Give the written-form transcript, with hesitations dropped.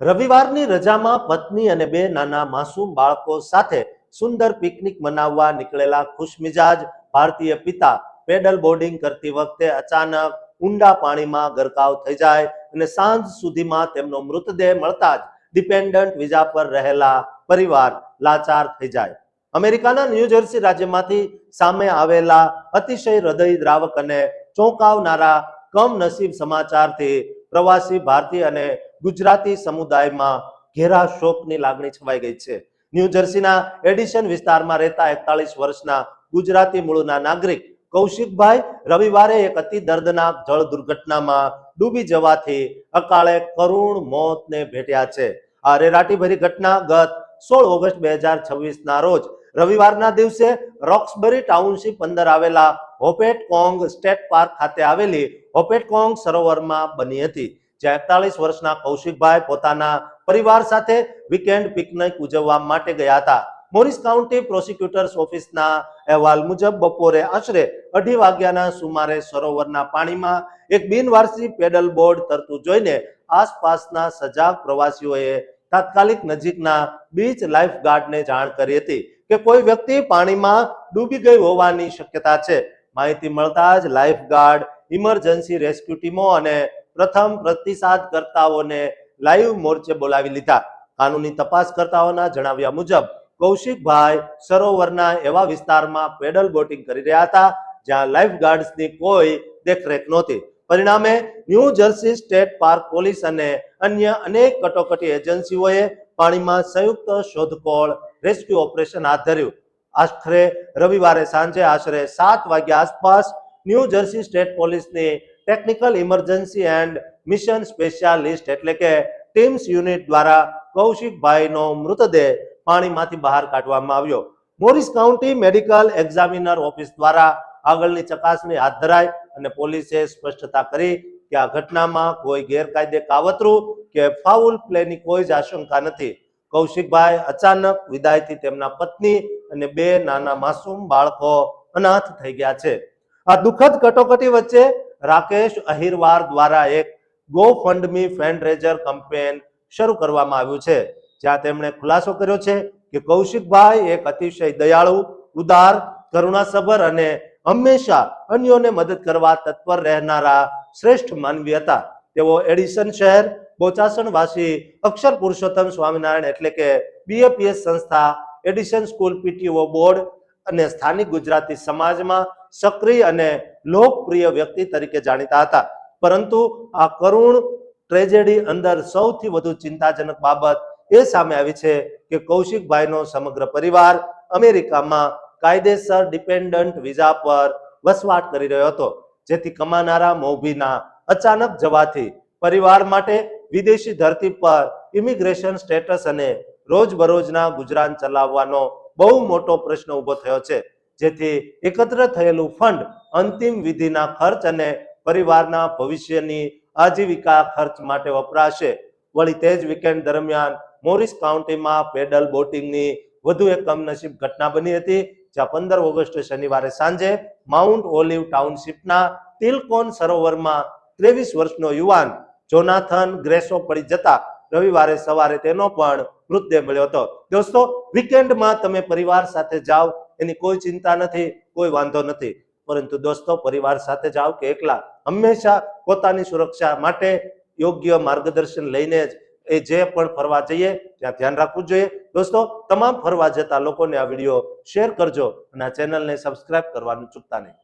રવિવારની રજામાં પત્ની અને બે નાના માસૂમ બાળકો સાથે સુંદર પિકનિક મનાવવા નીકળેલા ખુશમિજાજ ભારતીય પિતા પેડલ બોર્ડિંગ કરતી વખતે અચાનક ઊંડા પાણીમાં ગરકાવ થઈ જાય અને સાંજ સુધીમાં તેમનો મૃતદેહ મળતા જ ડિપેન્ડન્ટ વિઝા પર રહેલા પરિવાર લાચાર થઈ જાય. અમેરિકાના ન્યૂજર્સી રાજ્યમાંથી સામે આવેલા અતિશય હૃદયદ્રાવક અને ચોંકાવનારા કમનસીબ સમાચારથી પ્રવાસી ભારતીય અને ગુજરાતી સમુદાયમાં ઘેરા શોકની લાગણી છવાઈ ગઈ છે. ન્યૂજર્સીના એડિશન વિસ્તારમાં રહેતા 41 વર્ષના ગુજરાતી મૂળના નાગરિક કૌશિકભાઈ રવિવારે એક અતિ દર્દનાક જળ દુર્ઘટનામાં ડૂબી જવાથી અકાળે કરુણ મોતને ભેટ્યા છે. આ રેરાટીભરી ઘટના ગત 16 ઓગસ્ટ 2026 ના રોજ રવિવારના દિવસે રોક્સબરી ટાઉનશીપ અંદર આવેલા હોપેટકોંગ સ્ટેટ પાર્ક ખાતે આવેલી હોપેટકોંગ સરોવરમાં બની હતી, જ્યાં 41 વર્ષના કૌશિકભાઈ પોતાના પરિવાર સાથે વીકેન્ડ પિકનિક ઉજવવા માટે ગયા હતા. મોરિસ કાઉન્ટી પ્રોસિક્યુટર્સ ઓફિસના અહેવાલ મુજબ બપોરે આશરે 2:30 વાગ્યાના સુમારે સરોવરના પાણીમાં એક બિનવારસી પેડલ બોર્ડ તરતું જોઈને આસપાસના સજાગ પ્રવાસીઓએ તાત્કાલિક નજીકના બીચ લાઇફગાર્ડને જાણ કરી હતી કે કોઈ વ્યક્તિ પાણીમાં ડૂબી ગઈ હોવાની શક્યતા છે. માહિતી મળતા જ લાઇફગાર્ડ, ઇમરજન્સી રેસ્ક્યુ ટીમો અને પ્રથમ પ્રતિસાદકર્તાઓને લાઈવ મોરચે બોલાવી લીધા. કાનૂની તપાસકર્તાઓના જણાવ્યા મુજબ કૌશિકભાઈ સરોવરના એવા વિસ્તારમાં પેડલ બોટિંગ કરી રહ્યા હતા જ્યાં લાઇફગાર્ડ્સની કોઈ દેખરેખ નહોતી. પરિણામે new jersey state park police અને અન્ય અનેક કટોકટી એજન્સીઓએ પાણીમાં સંયુક્ત શોધખોળ રેસ્ક્યુ ઓપરેશન હાથ ધર્યું. આખરે રવિવારે સાંજે આશરે 7 વાગ્યા આસપાસ ન્યૂ જર્સી સ્ટેટ પોલીસની technical emergency and mission specialist એટલે કે ટીમ્સ યુનિટ દ્વારા કૌશિકભાઈનો મૃતદેહ પાણીમાંથી બહાર કાઢવામાં આવ્યો. Morris county medical examiner office દ્વારા આગળની ચકાસણી હાથ ધરાઈ અને પોલીસે સ્પષ્ટતા કરી કે આ ઘટનામાં કોઈ ગેરકાયદે કાવતરું કે ફાઉલ પ્લેની કોઈ જ આશંકા નથી. કૌશિકભાઈ અચાનક વિદાયથી તેમના પત્ની અને બે નાના માસૂમ બાળકો અનાથ થઈ ગયા છે. આ દુઃખદ કટોકટી વચ્ચે રાકેશ અહિરવાર દ્વારા એક ગો ફંડમી ફંડરેઝર કેમ્પેન શરૂ કરવામાં આવ્યું છે, જ્યાં તેમણે ખુલાસો કર્યો છે કે કૌશિકભાઈ એક અતિશય દયાળુ, ઉદાર, કરુણાસભર અને હંમેશા અન્યોને મદદ કરવા તત્પર રહેનારા શ્રેષ્ઠ માનવી હતા. તેઓ એડિશન શહેર બોચાસણવાસી અક્ષર પુરુષોત્તમ સ્વામિનારાયણ એટલે કે બીએપીએસ સંસ્થા, એડિશન સ્કૂલ પીટીઓ બોર્ડ અને સ્થાનિક ગુજરાતી સમાજમાં સક્રિય અને લોકપ્રિય વ્યક્તિ તરીકે જાણીતા હતા. પરંતુ આ કરુણ ટ્રેજેડી અંદર સૌથી વધુ ચિંતાજનક બાબત એ સામે આવી છે કે કૌશિકભાઈનો સમગ્ર પરિવાર અમેરિકામાં કાયદેસર ડિપેન્ડન્ટ વિઝા પર વસવાટ કરી રહ્યો હતો, જેથી કમાનારા મોભીના અચાનક જવાથી પરિવાર માટે વિદેશી ધરતી પર ઇમિગ્રેશન સ્ટેટસ અને રોજબરોજના ગુજરાન ચલાવવાનો બહુ મોટો પ્રશ્ન ઊભો થયો છે, જેથી એકત્ર થયેલું ફંડ અંતિમ વિધિના ખર્ચ અને પરિવારના ભવિષ્યની આજીવિકા ખર્ચ માટે વપરાશે. વળી તે જ વીકેન્ડ દરમિયાન મોરિસ કાઉન્ટીમાં પેડલ બોટિંગની વધુ એક કમનસીબ ઘટના બની હતી, જ્યાં 15 ઓગસ્ટ શનિવારે સાંજે માઉન્ટ ઓલિવ ટાઉનશીપના તિલકોન સરોવરમાં 23 વર્ષનો યુવાન જોનાથન ગ્રેસો પડી જતા રવિવારે સવારે તેનો પણ મૃતદેહ મળ્યો હતો. દોસ્તો, વીકેન્ડમાં તમે પરિવાર સાથે જાઓ એની કોઈ ચિંતા નથી, કોઈ વાંધો નથી, પરંતુ દોસ્તો પરિવાર સાથે જાઓ કે એકલા, હંમેશા પોતાની સુરક્ષા માટે યોગ્ય માર્ગદર્શન લઈને જ એ જે પણ ફરવા જઈએ ત્યાં ધ્યાન રાખવું જોઈએ. દોસ્તો, તમામ ફરવા જતા લોકોને આ વિડીયો શેર કરજો અને આ ચેનલને સબસ્ક્રાઇબ કરવાનું ચૂકતા નહીં.